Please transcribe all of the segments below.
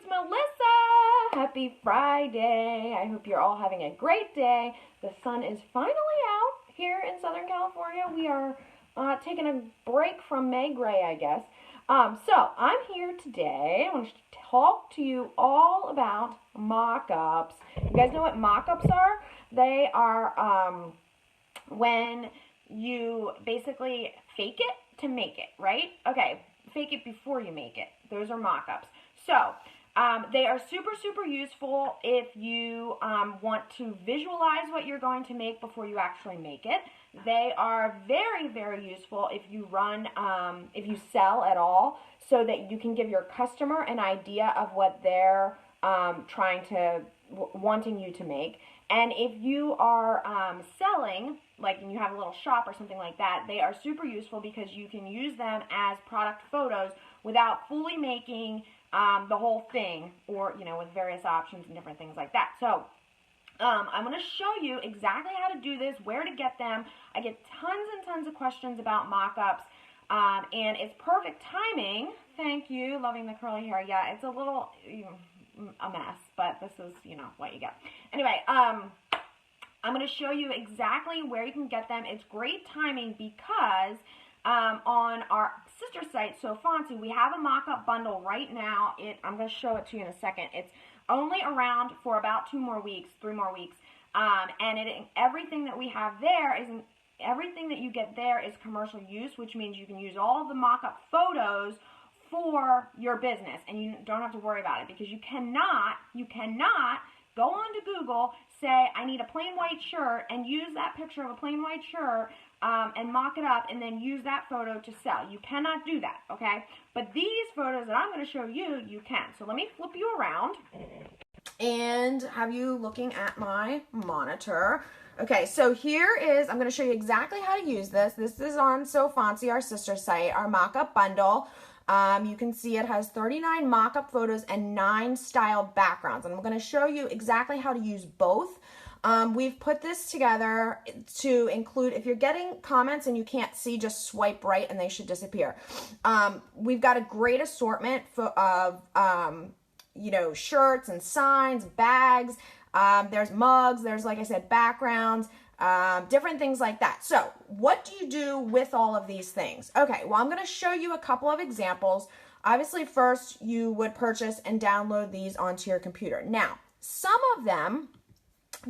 Melissa. Happy Friday. I hope you're all having a great day. The sun is finally out here in Southern California. We are taking a break from May Gray, I guess. So I'm here today. I want to talk to you all about mock-ups. You guys know what mock-ups are? They are when you basically fake it to make it, right? Okay, fake it before you make it. Those are mock-ups. So they are super useful if you want to visualize what you're going to make before you actually make it. They are very useful if you run, if you sell at all, so that you can give your customer an idea of what they're wanting you to make. And if you are selling, like you have a little shop or something like that, they are super useful because you can use them as product photos without fully making the whole thing, or, you know, with various options and different things like that. So I'm going to show you exactly how to do this, where to get them. I get tons and tons of questions about mock-ups, and it's perfect timing. Thank you. Loving the curly hair. Yeah, it's a little a mess, but this is, you know, what you get. Anyway, I'm going to show you exactly where you can get them. It's great timing because on our sister site, So Fancy, we have a mock-up bundle right now. I'm going to show it to you in a second. It's only around for about 3 more weeks, and everything that we have there is everything that you get there is commercial use, which means you can use all of the mock-up photos for your business, and you don't have to worry about it, because you cannot go onto Google, say I need a plain white shirt, and use that picture of a plain white shirt and mock it up, and then use that photo to sell. You cannot do that, okay? But these photos that I'm going to show you, you can. So let me flip you around and have you looking at my monitor. Okay, so here is, I'm going to show you exactly how to use this. This is on So Fancy, our sister site, our mock-up bundle. You can see it has 39 mock-up photos and 9 styled backgrounds. And I'm going to show you exactly how to use both. We've put this together to include, if you're getting comments and you can't see, just swipe right and they should disappear. We've got a great assortment of, you know, shirts and signs, bags. There's mugs, there's, like I said, backgrounds, different things like that. So what do you do with all of these things? Okay, well, I'm going to show you a couple of examples. Obviously, first you would purchase and download these onto your computer. Now, some of them,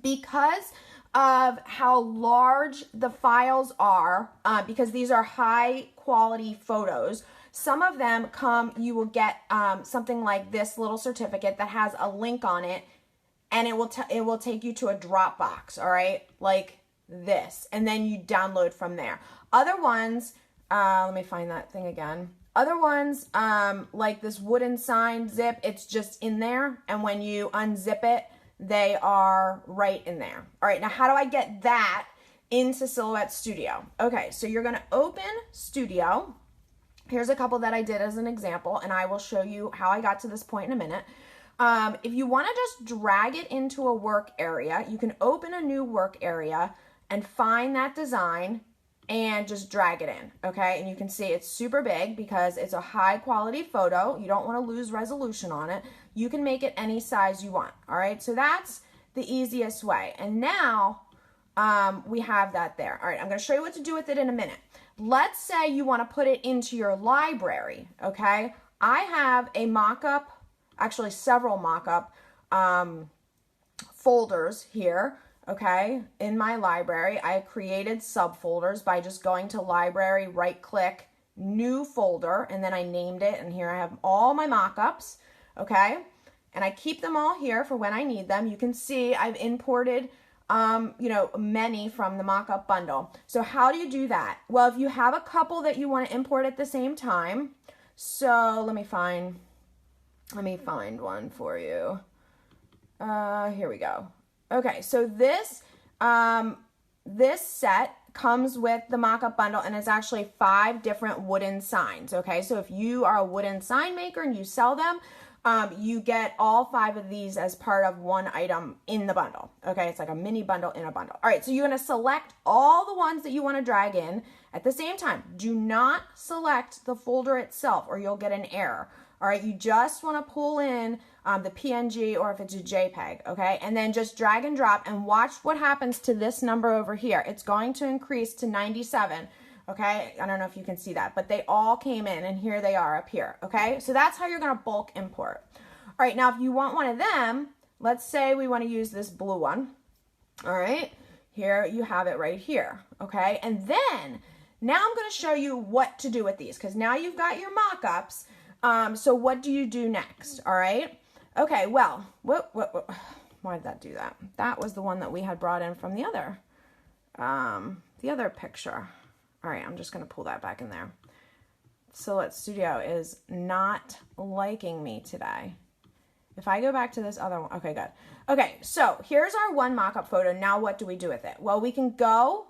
because of how large the files are, because these are high quality photos, some of them you will get something like this little certificate that has a link on it, and it will take you to a Dropbox, all right, like this, and then you download from there. Other ones, let me find that thing again. Other ones, like this wooden sign zip, it's just in there, and when you unzip it, they are right in there. All right, now how do I get that into Silhouette Studio? Okay, so you're going to open Studio. Here's a couple that I did as an example, and I will show you how I got to this point in a minute. If you want to just drag it into a work area, you can open a new work area and find that design and just drag it in, okay? And you can see it's super big because it's a high quality photo. You don't want to lose resolution on it. You can make it any size you want, all right? So that's the easiest way. And now we have that there. All right, I'm going to show you what to do with it in a minute. Let's say you want to put it into your library, okay? I have a mock-up, actually several mock-up folders here, okay, in my library. I created subfolders by just going to library, right-click, new folder, and then I named it, and here I have all my mock-ups, okay? And I keep them all here for when I need them. You can see I've imported you know, many from the mock-up bundle. So how do you do that? Well, if you have a couple that you want to import at the same time, so let me find one for you. Here we go. Okay, so this set comes with the mock-up bundle, and it's actually 5 different wooden signs, okay? So if you are a wooden sign maker and you sell them, you get all 5 of these as part of one item in the bundle, okay? It's like a mini bundle in a bundle. All right, so you're going to select all the ones that you want to drag in at the same time. Do not select the folder itself or you'll get an error, All right, you just want to pull in the PNG or if it's a JPEG, okay? And then just drag and drop and watch what happens to this number over here. It's going to increase to 97, okay? I don't know if you can see that, but they all came in and here they are up here, okay? So that's how you're going to bulk import. All right, now if you want one of them, let's say we want to use this blue one, all right? Here you have it right here, okay? And then, now I'm going to show you what to do with these because now you've got your mock-ups. So what do you do next, all right? Okay, well, why did that do that? That was the one that we had brought in from the other picture. All right, I'm just going to pull that back in there. Silhouette Studio is not liking me today. If I go back to this other one, okay, good. Okay, so here's our one mock-up photo. Now what do we do with it? Well, we can go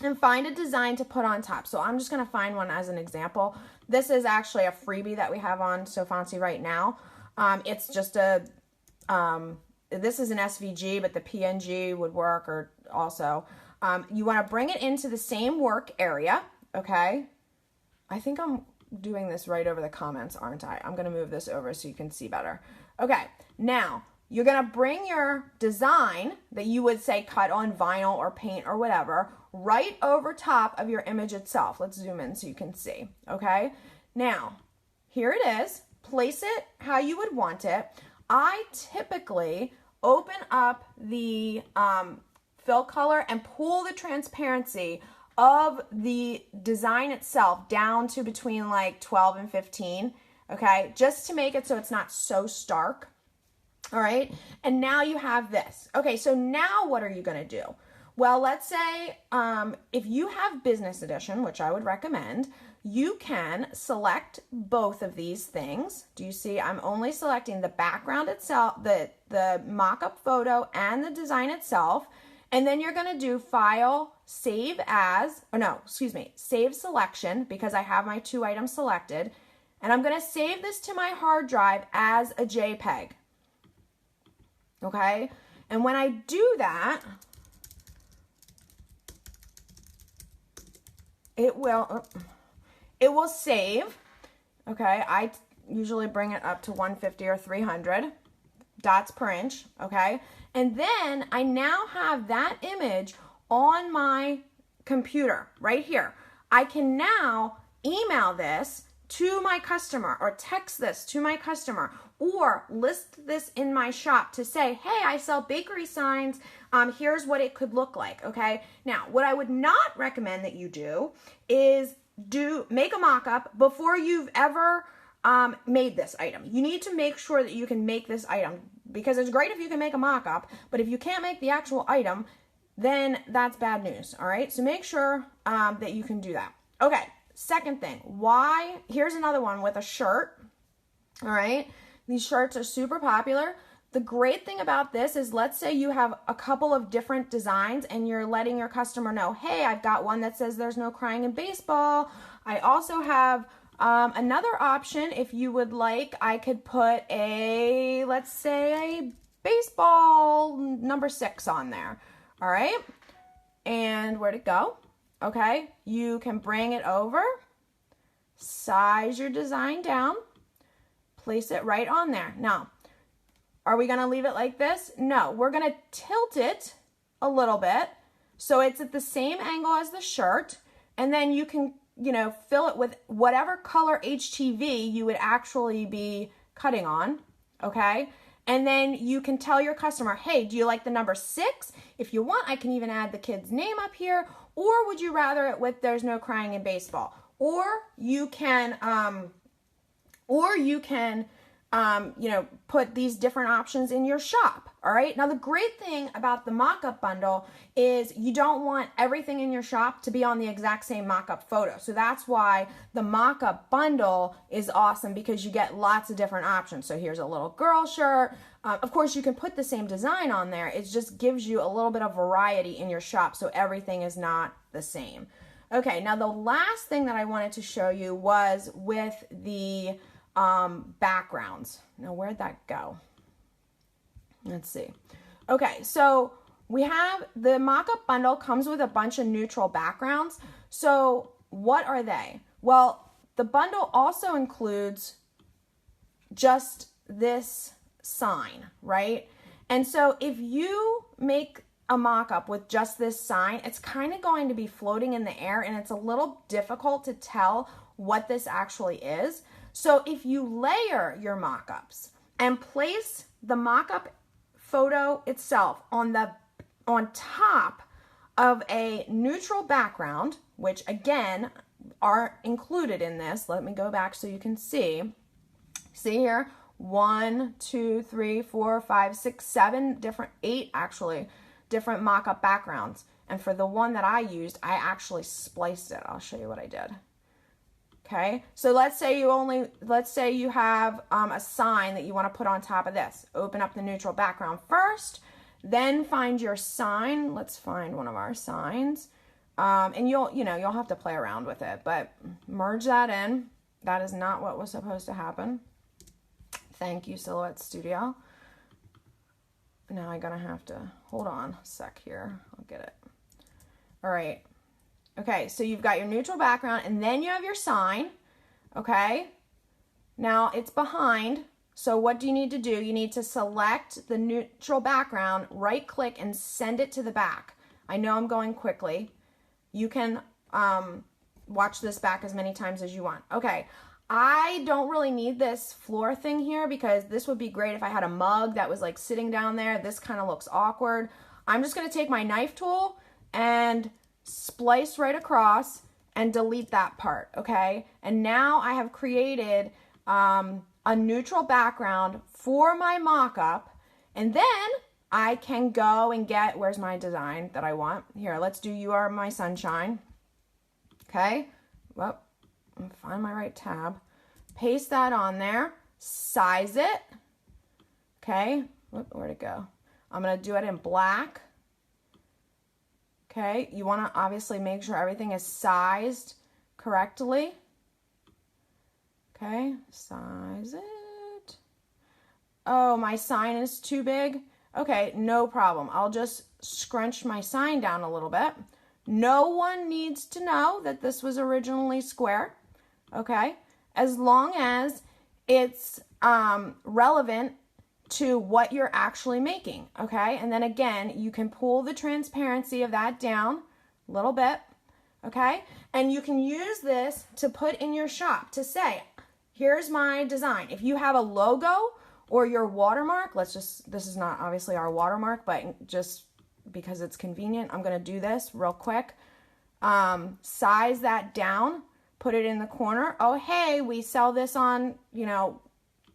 and find a design to put on top. So I'm just going to find one as an example. This is actually a freebie that we have on So Fancy right now. It's just a, this is an SVG, but the PNG would work or also. You want to bring it into the same work area, okay? I think I'm doing this right over the comments, aren't I? I'm going to move this over so you can see better. Okay, now you're going to bring your design that you would say cut on vinyl or paint or whatever right over top of your image itself. Let's zoom in so you can see, okay? Now, here it is. Place it how you would want it. I typically open up the fill color and pull the transparency of the design itself down to between like 12 and 15, okay? Just to make it so it's not so stark, all right? And now you have this. Okay, so now what are you gonna do? Well, let's say if you have Business Edition, which I would recommend, you can select both of these things. Do you see? I'm only selecting the background itself, the mock-up photo and the design itself. And then you're going to do File, Save As, or no, excuse me, Save Selection because I have my 2 items selected. And I'm going to save this to my hard drive as a JPEG. Okay? And when I do that, it will save, okay? I usually bring it up to 150 or 300 dots per inch, okay? And then I now have that image on my computer right here. I can now email this to my customer or text this to my customer or list this in my shop to say, hey, I sell bakery signs. Here's what it could look like, okay? Now, what I would not recommend that you do is make a mock-up before you've ever made this item. You need to make sure that you can make this item because it's great if you can make a mock-up, but if you can't make the actual item, then that's bad news, all right? So make sure that you can do that. Okay, second thing, here's another one with a shirt, all right? These shirts are super popular. The great thing about this is let's say you have a couple of different designs and you're letting your customer know, hey, I've got one that says there's no crying in baseball. I also have another option if you would like. I could put let's say a baseball number 6 on there. All right. And where'd it go? Okay. You can bring it over, size your design down, place it right on there. Now, are we going to leave it like this? No, we're going to tilt it a little bit so it's at the same angle as the shirt, and then you can, fill it with whatever color HTV you would actually be cutting on, okay? And then you can tell your customer, hey, do you like the number 6? If you want, I can even add the kid's name up here, or would you rather it with there's no crying in baseball? Or you can put these different options in your shop, all right? Now, the great thing about the mock-up bundle is you don't want everything in your shop to be on the exact same mock-up photo. So that's why the mock-up bundle is awesome because you get lots of different options. So here's a little girl shirt. Of course, you can put the same design on there. It just gives you a little bit of variety in your shop so everything is not the same. Okay, now the last thing that I wanted to show you was with the backgrounds. Now, where'd that go? Let's see. Okay, so we have the mock-up bundle comes with a bunch of neutral backgrounds. So what are they? Well, the bundle also includes just this sign, right? And so if you make a mock-up with just this sign, it's kind of going to be floating in the air, and it's a little difficult to tell what this actually is. So if you layer your mock-ups and place the mock-up photo itself on top of a neutral background, which again are included in this. Let me go back so you can see. See here, 1, 2, 3, 4, 5, 6, 7 different, 8 actually, different mock-up backgrounds. And for the one that I used, I actually spliced it. I'll show you what I did. Okay, so let's say you have a sign that you want to put on top of this. Open up the neutral background first, then find your sign. Let's find one of our signs. And you'll have to play around with it, but merge that in. That is not what was supposed to happen. Thank you, Silhouette Studio. Now I'm gonna have to, hold on a sec here. I'll get it. All right. Okay, so you've got your neutral background, and then you have your sign, okay? Now it's behind, so what do you need to do? You need to select the neutral background, right-click, and send it to the back. I know I'm going quickly. You can watch this back as many times as you want. Okay, I don't really need this floor thing here because this would be great if I had a mug that was like sitting down there. This kind of looks awkward. I'm just gonna take my knife tool and splice right across and delete that part, okay? And now I have created a neutral background for my mock-up, and then I can go and get, where's my design that I want? Here, let's do You Are My Sunshine, okay? Well, find my right tab. Paste that on there, size it, okay? Where'd it go? I'm gonna do it in black. Okay, you want to obviously make sure everything is sized correctly. Okay, size it. Oh, my sign is too big. Okay, no problem. I'll just scrunch my sign down a little bit. No one needs to know that this was originally square. Okay, as long as it's relevant to what you're actually making, okay? And then again, you can pull the transparency of that down a little bit, okay? And you can use this to put in your shop to say, here's my design. If you have a logo or your watermark, this is not obviously our watermark, but just because it's convenient, I'm gonna do this real quick. Size that down, put it in the corner. Oh, hey, we sell this on,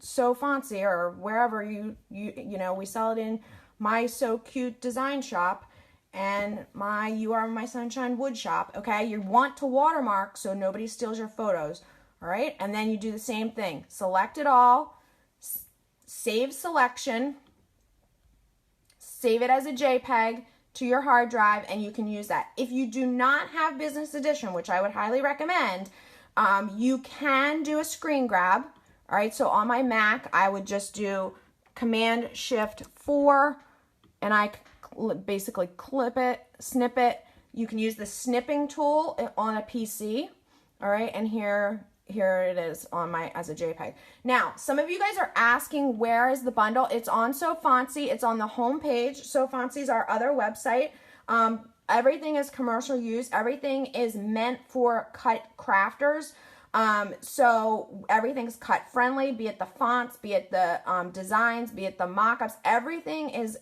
So Fancy or wherever we sell it in my So Cute design shop and my You Are My Sunshine wood shop, okay? You want to watermark so nobody steals your photos, all right? And then you do the same thing. Select it all, save selection, save it as a JPEG to your hard drive, and you can use that. If you do not have Business Edition, which I would highly recommend, you can do a screen grab. All right, so on my Mac, I would just do Command-Shift-4, and I basically clip it, snip it. You can use the snipping tool on a PC, all right, and here it is on as a JPEG. Now, some of you guys are asking where is the bundle. It's on So Fancy. It's on the home page. So Fancy is our other website. Everything is commercial use. Everything is meant for cut crafters. So everything's cut friendly, be it the fonts, be it the designs, be it the mock-ups. Everything is,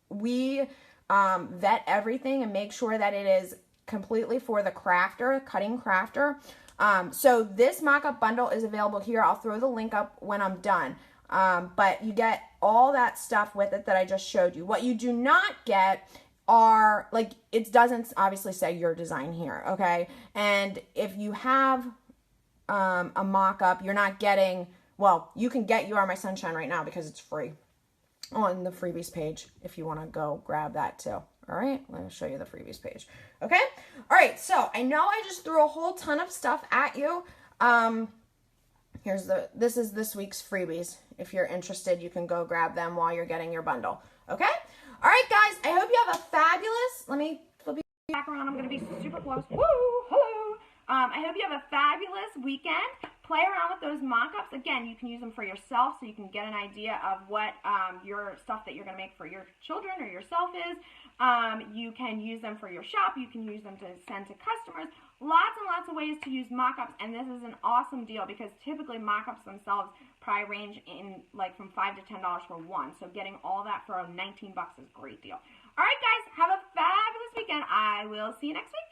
we vet everything and make sure that it is completely for the crafter, cutting crafter. So this mock-up bundle is available here. I'll throw the link up when I'm done. But you get all that stuff with it that I just showed you. What you do not get are, like, it doesn't obviously say your design here, okay? And if you have a mock-up, you're not getting, well, you can get You Are My Sunshine right now because it's free on the freebies page if you want to go grab that too. All right, let me show you the freebies page. Okay, all right, so I know I just threw a whole ton of stuff at you. This is this week's freebies. If you're interested, you can go grab them while you're getting your bundle. Okay, all right, guys, I hope you have a fabulous, let me flip you back around. I'm going to be super close. Woo, hello. I hope you have a fabulous weekend. play around with those mock-ups. Again, you can use them for yourself so you can get an idea of what your stuff that you're going to make for your children or yourself is. You can use them for your shop. You can use them to send to customers. Lots and lots of ways to use mock-ups, and this is an awesome deal because typically mock-ups themselves probably range in like from $5 to $10 for one. So getting all that for $19 is a great deal. All right, guys, have a fabulous weekend. I will see you next week.